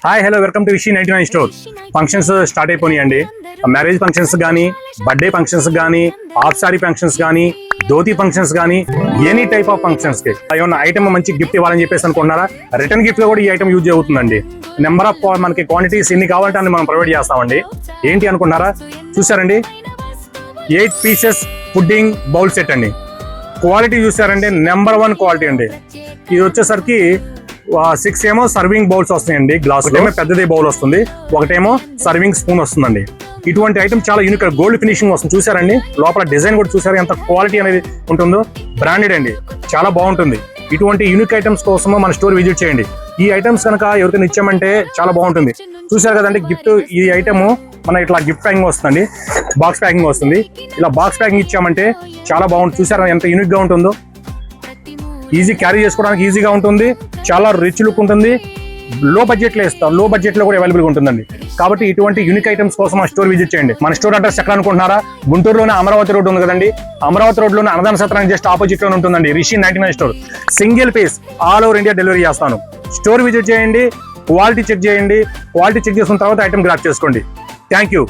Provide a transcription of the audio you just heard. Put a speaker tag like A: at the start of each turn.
A: Hi hello welcome to Vishi 99 store. Functions start అయిపోయినాయండి. Marriage functions కానీ, birthday functions కానీ, half sorry functions కానీ, dhoti functions కానీ, ఎనీ టైప్ ఆఫ్ ఫంక్షన్స్ కి ఏమన్నా ఐటమ్ మంచి గిఫ్ట్ ఇవ్వాలని చెప్పేసి అనుకుంటున్నారా? రిటర్న్ గిఫ్ట్ లో కూడా ఈ ఐటమ్ యూజ్ అవుతుందండి. నెంబర్ ఆఫ్ మనకి క్వాంటిటీస్ ఎన్ని కావాలంటే అన్ని మనం ప్రొవైడ్ చేస్తామండి. ఏంటి అనుకుంటున్నారా? చూసారండి, 8 పీసెస్ పుడ్డింగ్ బౌల్ సెట్ అండి. క్వాలిటీ చూసారండి, నెంబర్ 1 క్వాలిటీ అండి. ఇది వచ్చేసరికి 6 ఏమో సర్వింగ్ బౌల్స్ వస్తాయండి. గ్లాస్ ఏమో పెద్దది బౌల్ వస్తుంది, ఒకటేమో సర్వింగ్ స్పూన్ వస్తుందండి. ఇటువంటి ఐటమ్ చాలా యూనిక్, గోల్డ్ ఫినిషింగ్ వస్తుంది. చూసారండి, లోపల డిజైన్ కూడా చూసారు ఎంత క్వాలిటీ అనేది ఉంటుందో. బ్రాండెడ్ అండి, చాలా బాగుంటుంది. ఇటువంటి యూనిక్ ఐటమ్స్ కోసము మన స్టోర్ విజిట్ చేయండి. ఈ ఐటమ్స్ కనుక ఎవరికైనా ఇచ్చామంటే చాలా బాగుంటుంది. చూసారు కదండి, గిఫ్ట్ ఈ ఐటమ్ మన ఇట్లా గిఫ్ట్ ప్యాకింగ్ వస్తుందండి, బాక్స్ ప్యాకింగ్ వస్తుంది. ఇలా బాక్స్ ప్యాకింగ్ ఇచ్చామంటే చాలా బాగుంటుంది. చూసారా ఎంత యూనిక్ గా ఉంటుందో. ఈజీ క్యారీ చేసుకోవడానికి ఈజీగా ఉంటుంది, చాలా రిచ్ లుక్ ఉంటుంది. లో బడ్జెట్ లో ఇస్తాం, లో బడ్జెట్ లో కూడా అవైలబుల్ గా ఉంటుందండి. కాబట్టి ఇటువంటి యూనిక్ ఐటమ్స్ కోసం మన స్టోర్ విజిట్ చేయండి. మన స్టోర్ అడ్రస్ ఎక్కడ అనుకుంటున్నారా? గుంటూరులోనే అమరావతి రోడ్ ఉంది కదండి. అమరావతి రోడ్ లోనే అన్నదాన సత్రానికి జస్ట్ ఆపోజిట్ లో ఉంటుందండి Rishi 99 store. Single piece all over India delivery చేస్తాను. స్టోర్ విజిట్ చేయండి, క్వాలిటీ చెక్ చేయండి. క్వాలిటీ చెక్ చేసిన తర్వాత ఐటమ్ గ్రాప్ చేసుకోండి. Thank you.